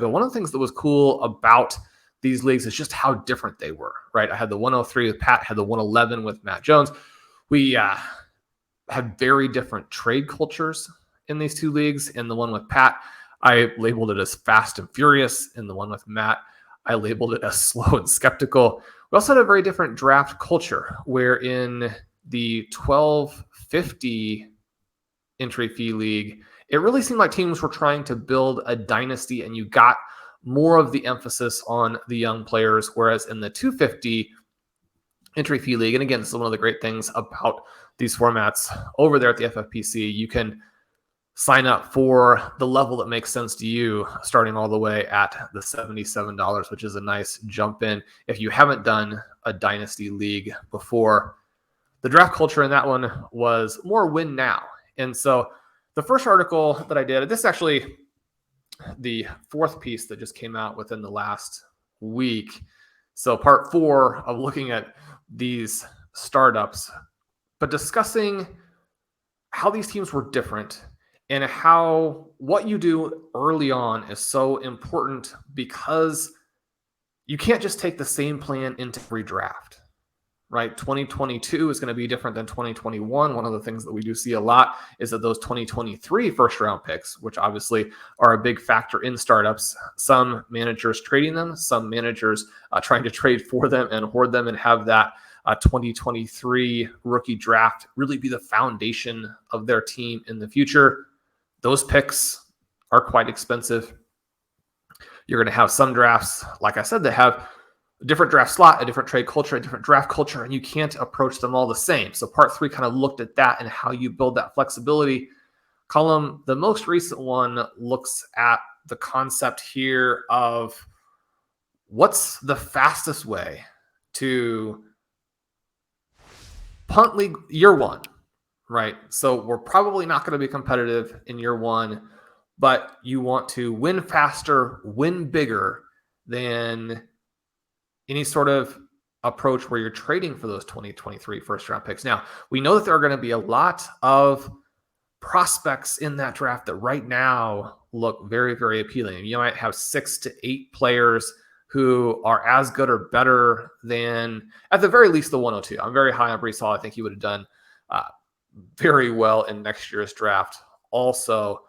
But one of the things that was cool about these leagues is just how different they were, right? I had the 103 with Pat, had the 111 with Matt Jones. We had very different trade cultures in these two leagues. In the one with Pat, I labeled it as fast and furious. In the one with Matt, I labeled it as slow and skeptical. We also had a very different draft culture, where in the 1250 entry fee league, it really seemed like teams were trying to build a dynasty, and you got more of the emphasis on the young players. Whereas in the 250 entry fee league, and again, this is one of the great things about these formats over there at the FFPC, you can sign up for the level that makes sense to you, starting all the way at the $77, which is a nice jump in if you haven't done a dynasty league before. The draft culture in that one was more win now. And so the first article that I did, this is actually the fourth piece that just came out within the last week. So part 4 of looking at these startups, but discussing how these teams were different and how what you do early on is so important, because you can't just take the same plan into every draft, right? 2022 is going to be different than 2021. One of the things that we do see a lot is that those 2023 first round picks, which obviously are a big factor in startups, some managers trading them, some managers trying to trade for them and hoard them and have that 2023 rookie draft really be the foundation of their team in the future. Those picks are quite expensive. You're going to have some drafts, like I said, that have a different draft slot, a different trade culture, a different draft culture, and you can't approach them all the same. So part 3 kind of looked at that and how you build that flexibility. Colm, the most recent one, looks at the concept here of what's the fastest way to punt league year one, right? So we're probably not going to be competitive in year one, but you want to win faster, win bigger than any sort of approach where you're trading for those 2023 first round picks. Now, we know that there are going to be a lot of prospects in that draft that right now look very, very appealing. You might have 6 to 8 players who are as good or better than, at the very least, the 102. I'm very high on Breece Hall. I think he would have done very well in next year's draft also.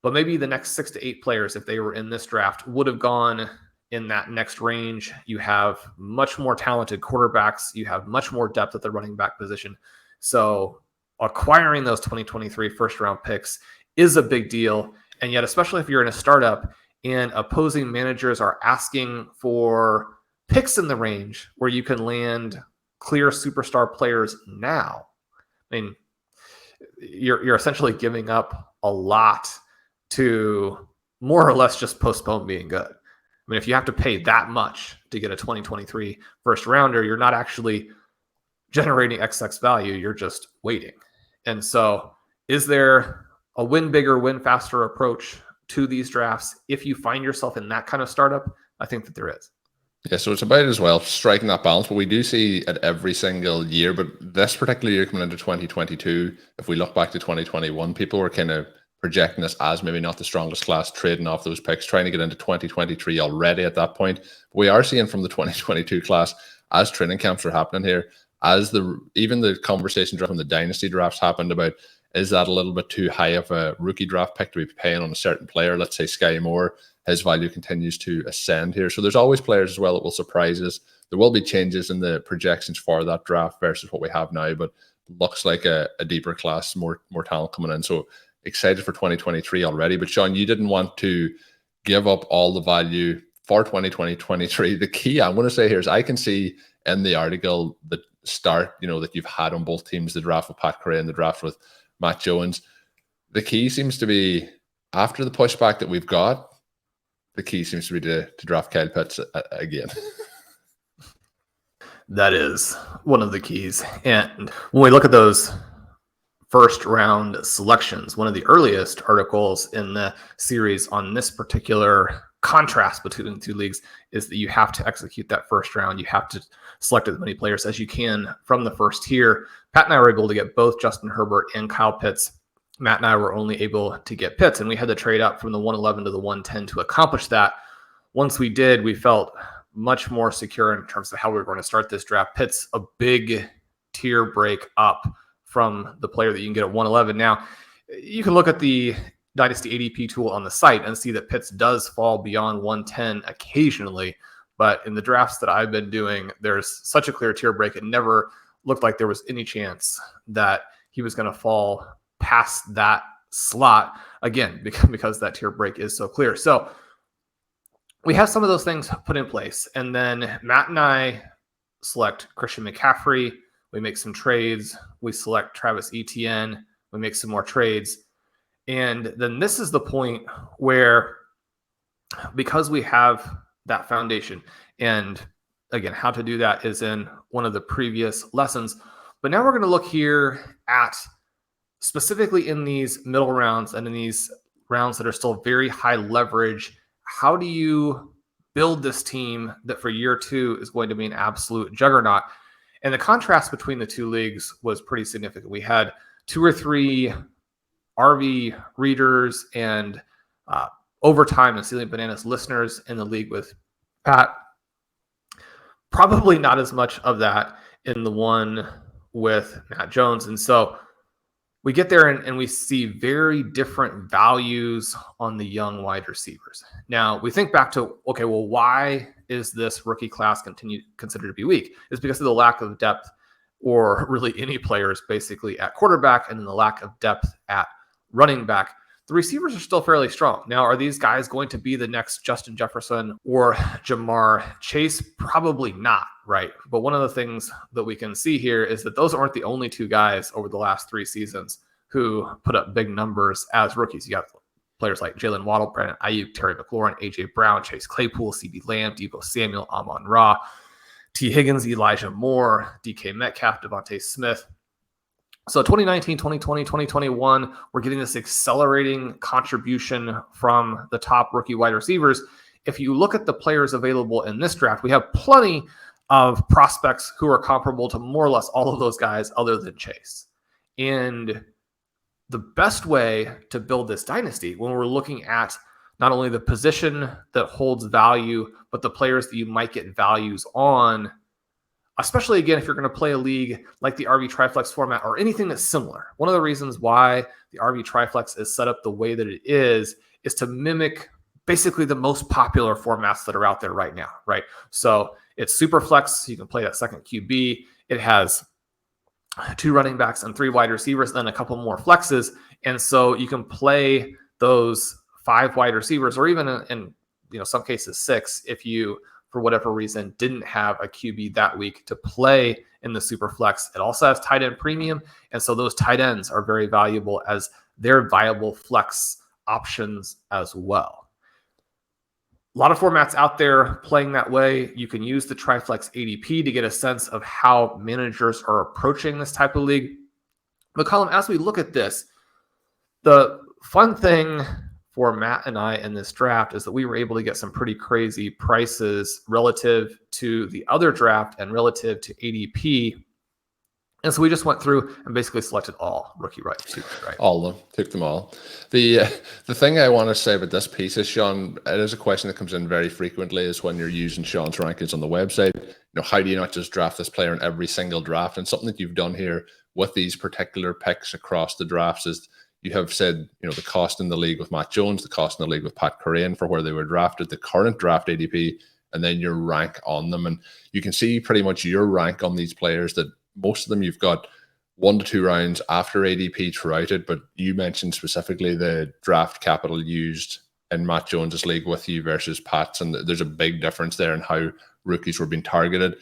But maybe the next 6 to 8 players, if they were in this draft, would have gone in that next range. You have much more talented quarterbacks. You have much more depth at the running back position. So acquiring those 2023 first round picks is a big deal. And yet, especially if you're in a startup and opposing managers are asking for picks in the range where you can land clear superstar players now, I mean, you're essentially giving up a lot to more or less just postpone being good. I mean, if you have to pay that much to get a 2023 first rounder, you're not actually generating XX value. You're just waiting. And so is there a win bigger, win faster approach to these drafts? If you find yourself in that kind of startup, I think that there is. Yeah, so it's about as well striking that balance. But we do see at every single year, but this particular year coming into 2022, if we look back to 2021, people were kind of projecting this as maybe not the strongest class, trading off those picks, trying to get into 2023 already at that point. But we are seeing from the 2022 class, as training camps are happening here, as even the conversation from the dynasty drafts happened about, is that a little bit too high of a rookie draft pick to be paying on a certain player? Let's say Sky Moore, his value continues to ascend here. So there's always players as well that will surprise us. There will be changes in the projections for that draft versus what we have now, but looks like a deeper class, more talent coming in. So excited for 2023 already. But Shawn, you didn't want to give up all the value for 2023. The key I'm going to say here is I can see in the article the start, that you've had on both teams, the draft with Pat Correa and the draft with Matt Jones. The key seems to be, after the pushback that we've got, the key seems to be to draft Kyle Pitts again. That is one of the keys. And when we look at those first round selections, one of the earliest articles in the series on this particular contrast between the two leagues is that you have to execute that first round. You have to select as many players as you can from the first tier. Pat and I were able to get both Justin Herbert and Kyle Pitts Matt and I were only able to get Pitts, and we had to trade up from the 111 to the 110 to accomplish that. Once we did, we felt much more secure in terms of how we were going to start this draft. Pitts, a big tier break up from the player that you can get at 111. Now, you can look at the Dynasty ADP tool on the site and see that Pitts does fall beyond 110 occasionally. But in the drafts that I've been doing, there's such a clear tier break. It never looked like there was any chance that he was going to fall past that slot, again, because that tier break is so clear. So we have some of those things put in place. And then Matt and I select Christian McCaffrey. We make some trades. We select Travis Etienne. We make some more trades. And then this is the point where, because we have that foundation, and again, how to do that is in one of the previous lessons. But now we're going to look here at specifically in these middle rounds and in these rounds that are still very high leverage. How do you build this team that for year two is going to be an absolute juggernaut? And the contrast between the two leagues was pretty significant. We had 2 or 3 RV readers and overtime and Stealing Bananas listeners in the league with Pat. Probably not as much of that in the one with Matt Jones. And so we get there and we see very different values on the young wide receivers. Now, we think back to, okay, well, why is this rookie class considered to be weak? It's because of the lack of depth, or really any players basically at quarterback, and then the lack of depth at running back. The receivers are still fairly strong. Now, are these guys going to be the next Justin Jefferson or Jamar Chase? Probably not, right? But one of the things that we can see here is that those aren't the only 2 guys over the last 3 seasons who put up big numbers as rookies. You got players like Jalen Waddle, Brandon Ayuk, Terry McLaurin, A.J. Brown, Chase Claypool, C.D. Lamb, Deebo Samuel, Amon-Ra, T. Higgins, Elijah Moore, DK Metcalf, Devontae Smith. So 2019, 2020, 2021, we're getting this accelerating contribution from the top rookie wide receivers. If you look at the players available in this draft, we have plenty of prospects who are comparable to more or less all of those guys other than Chase. And the best way to build this dynasty, when we're looking at not only the position that holds value, but the players that you might get values on, especially, again, if you're going to play a league like the RV Triflex format or anything that's similar. One of the reasons why the RV Triflex is set up the way that it is to mimic basically the most popular formats that are out there right now, right? So it's Superflex, so you can play that second QB. It has 2 running backs and 3 wide receivers, then a couple more flexes. And so you can play those 5 wide receivers, or even in some cases 6, if you, for whatever reason, didn't have a QB that week to play in the super flex. It also has tight end premium. And so those tight ends are very valuable as they're viable flex options as well. A lot of formats out there playing that way. You can use the Triflex ADP to get a sense of how managers are approaching this type of league. But Colm, as we look at this, the fun thing for Matt and I in this draft is that we were able to get some pretty crazy prices relative to the other draft and relative to ADP. And so we just went through and basically selected all rookie wide receivers, right? All of them, took them all. The thing I want to say about this piece is, Shawn, it is a question that comes in very frequently, is when you're using Shawn's rankings on the website, how do you not just draft this player in every single draft? And something that you've done here with these particular picks across the drafts is you have said, the cost in the league with Matt Jones, the cost in the league with Pat Curran for where they were drafted, the current draft ADP, and then your rank on them. And you can see pretty much your rank on these players, that most of them you've got 1 to 2 rounds after ADP throughout it. But you mentioned specifically the draft capital used in Matt Jones's league with you versus Pat's, and there's a big difference there in how rookies were being targeted.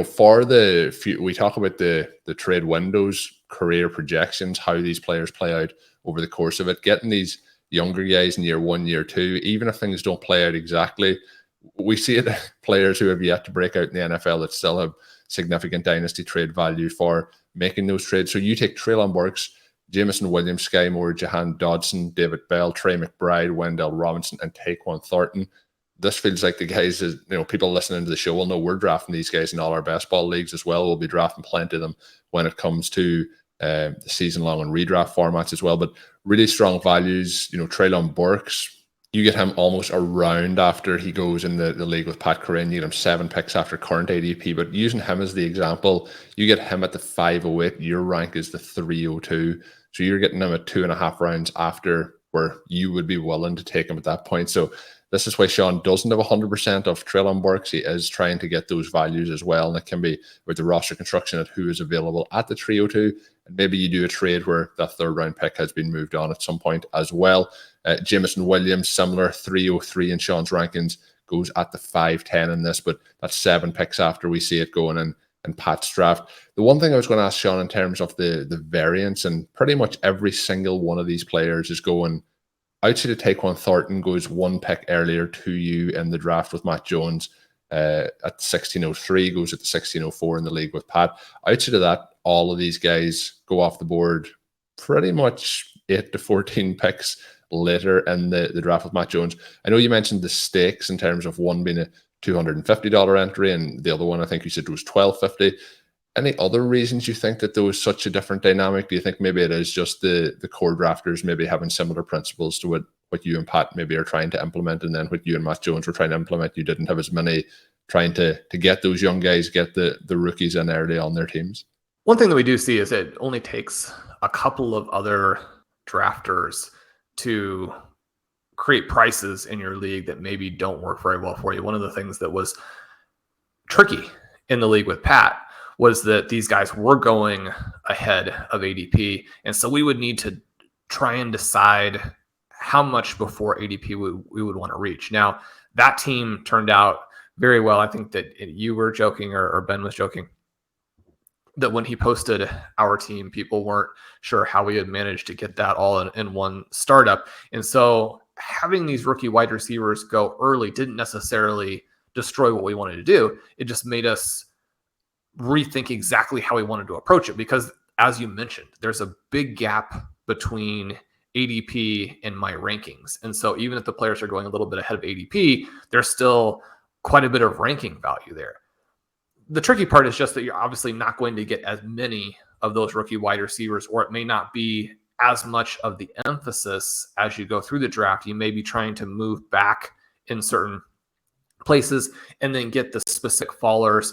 For we talk about the trade windows, career projections, how these players play out over the course of it, getting these younger guys in year 1, year 2, even if things don't play out exactly, we see it players who have yet to break out in the NFL that still have significant dynasty trade value for making those trades. So you take Treylon Burks, Jameson Williams, Sky Moore, Jahan Dodson, David Bell, Trey McBride, Wendell Robinson, and Taquan Thornton. This feels like the guys that, people listening to the show will know we're drafting these guys in all our best ball leagues as well. We'll be drafting plenty of them when it comes to the season-long and redraft formats as well. But really strong values. Treylon Burks, you get him almost around after he goes in the league with Pat Corinne. You get him 7 picks after current ADP, but using him as the example, you get him at the 508. Your rank is the 302. So you're getting him at 2.5 rounds after where you would be willing to take him at that point. So this is why Shawn doesn't have 100% of Treylon Burks. He is trying to get those values as well. And it can be with the roster construction at who is available at the 302. And maybe you do a trade where that 3rd round pick has been moved on at some point as well. Jameson Williams, similar, 303 in Shawn's rankings, goes at the 510 in this, but that's 7 picks after we see it going in Pat's draft. The one thing I was going to ask Shawn in terms of the variance, and pretty much every single one of these players is going outside of Tyquan Thornton, goes 1 pick earlier to you in the draft with Matt Jones at 1603, goes at the 1604 in the league with Pat. Outside of that, all of these guys go off the board pretty much 8 to 14 picks later in the draft with Matt Jones. I know you mentioned the stakes in terms of one being a $250 entry and the other one I think you said was $1,250. Any other reasons you think that there was such a different dynamic? Do you think maybe it is just the core drafters maybe having similar principles to what you and Pat maybe are trying to implement, and then what you and Matt Jones were trying to implement, you didn't have as many trying to get those young guys, get the rookies in early on their teams? One thing that we do see is it only takes a couple of other drafters to create prices in your league that maybe don't work very well for you. One of the things that was tricky in the league with Pat was that these guys were going ahead of ADP. And so we would need to try and decide how much before ADP we would want to reach. Now, that team turned out very well. I think that you were joking, or Ben was joking, that when he posted our team, people weren't sure how we had managed to get that all in one startup. And so having these rookie wide receivers go early didn't necessarily destroy what we wanted to do. It just made us rethink exactly how we wanted to approach it, because as you mentioned, there's a big gap between ADP and my rankings. And so even if the players are going a little bit ahead of ADP, there's still quite a bit of ranking value there. The tricky part is just that you're obviously not going to get as many of those rookie wide receivers, or it may not be as much of the emphasis as you go through the draft. You may be trying to move back in certain places and then get the specific fallers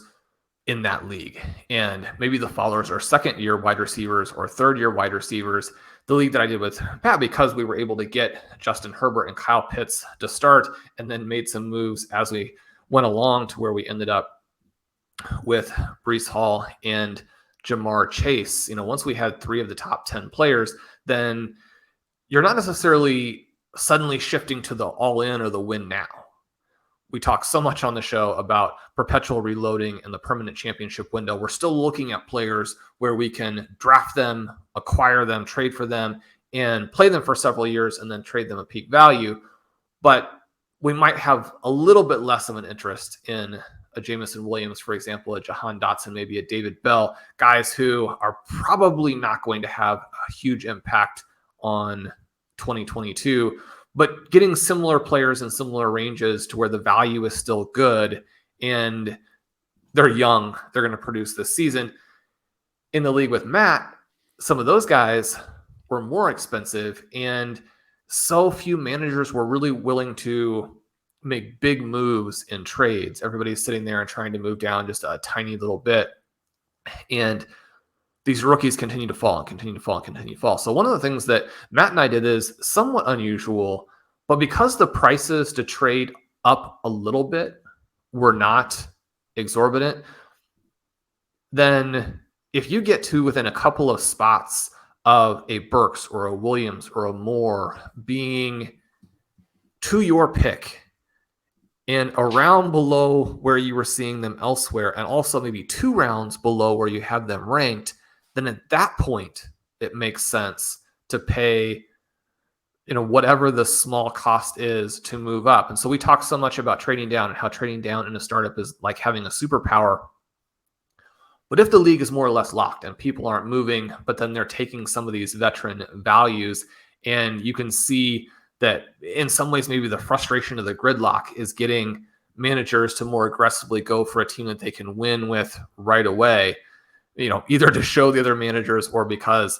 in that league. And maybe the fallers are 2nd-year wide receivers or 3rd-year wide receivers. The league that I did with Pat, because we were able to get Justin Herbert and Kyle Pitts to start and then made some moves as we went along to where we ended up with Breece Hall and Jamar Chase. Once we had 3 of the top 10 players, then you're not necessarily suddenly shifting to the all-in or the win now. We talk so much on the show about perpetual reloading and the permanent championship window. We're still looking at players where we can draft them, acquire them, trade for them, and play them for several years and then trade them at peak value. But we might have a little bit less of an interest in a Jameson Williams, for example, a Jahan Dotson, maybe a David Bell, guys who are probably not going to have a huge impact on 2022, but getting similar players in similar ranges to where the value is still good and they're young, they're going to produce this season. In the league with Matt, some of those guys were more expensive, and so few managers were really willing to make big moves in trades. Everybody's sitting there and trying to move down just a tiny little bit. And these rookies continue to fall and continue to fall and continue to fall. So one of the things that Matt and I did is somewhat unusual, but because the prices to trade up a little bit were not exorbitant, then if you get to within a couple of spots of a Burks or a Williams or a Moore being to your pick, and a round below where you were seeing them elsewhere, and also maybe 2 rounds below where you have them ranked, then at that point, it makes sense to pay, whatever the small cost is to move up. And so we talk so much about trading down and how trading down in a startup is like having a superpower. But if the league is more or less locked and people aren't moving, but then they're taking some of these veteran values, and you can see that in some ways, maybe the frustration of the gridlock is getting managers to more aggressively go for a team that they can win with right away. either to show the other managers or because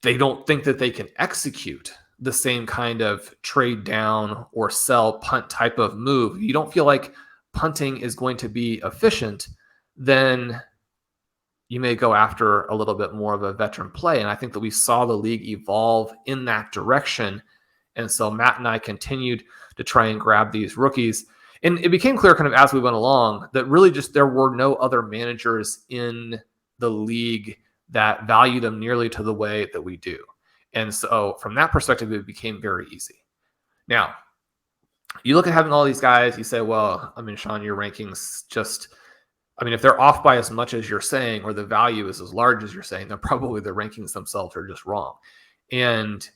they don't think that they can execute the same kind of trade down or sell punt type of move. You don't feel like punting is going to be efficient, then you may go after a little bit more of a veteran play. And I think that we saw the league evolve in that direction. And so Matt and I continued to try and grab these rookies. And it became clear kind of as we went along that really just there were no other managers in the league that value them nearly to the way that we do. And so from that perspective, it became very easy. Now, you look at having all these guys, you say, well, I mean, Shawn, your rankings just, I mean, if they're off by as much as you're saying, or the value is as large as you're saying, then probably the rankings themselves are just wrong. And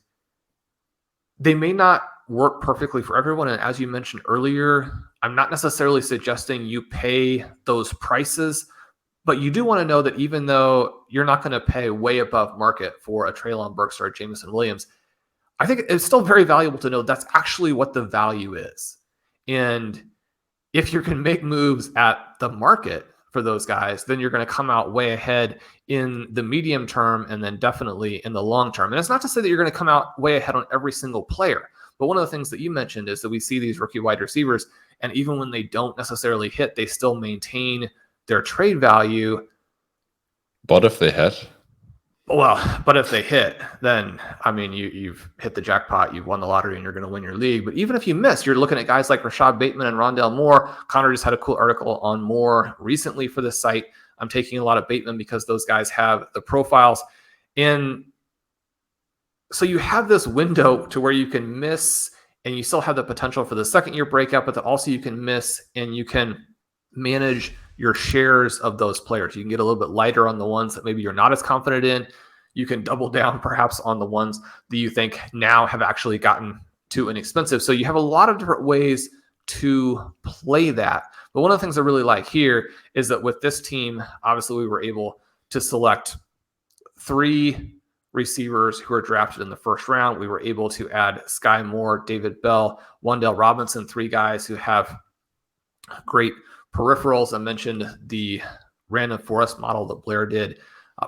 they may not work perfectly for everyone. And as you mentioned earlier, I'm not necessarily suggesting you pay those prices, but you do want to know that even though you're not going to pay way above market for a Treylon Burks or a Jameson Williams, I think it's still very valuable to know that's actually what the value is. And if you can make moves at the market for those guys, then you're going to come out way ahead in the medium term and then definitely in the long term. And it's not to say that you're going to come out way ahead on every single player. But one of the things that you mentioned is that we see these rookie wide receivers, and even when they don't necessarily hit, they still maintain their trade value. But if they hit? Well, but if they hit, then, I mean, you've hit the jackpot, you've won the lottery, and you're going to win your league. But even if you miss, you're looking at guys like Rashad Bateman and Rondale Moore. Connor just had a cool article on Moore recently for this site. I'm taking a lot of Bateman because those guys have the profiles. And so you have this window to where you can miss, and you still have the potential for the second-year breakout, but also you can miss, and you can manage your shares of those players. You can get a little bit lighter on the ones that maybe you're not as confident in. You can double down perhaps on the ones that you think now have actually gotten too inexpensive. So you have a lot of different ways to play that. But one of the things I really like here is that with this team, obviously we were able to select 3 receivers who were drafted in the first round. We were able to add Sky Moore, David Bell, Wan'Dale Robinson, 3 guys who have great peripherals. I mentioned the random forest model that Blair did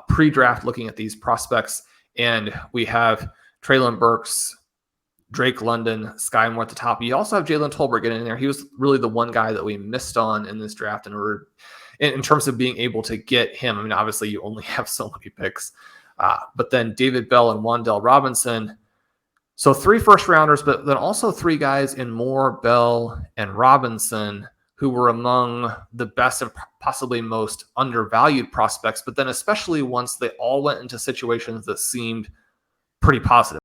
pre-draft, looking at these prospects. And we have Treylon Burks, Drake London, Sky Moore at the top. You also have Jalen Tolbert getting in there. He was really the one guy that we missed on in this draft in terms of being able to get him. I mean, obviously you only have so many picks. But then David Bell and Wan'Dale Robinson. So 3 first rounders, but then also 3 guys in Moore, Bell, and Robinson who were among the best and possibly most undervalued prospects. But then especially once they all went into situations that seemed pretty positive.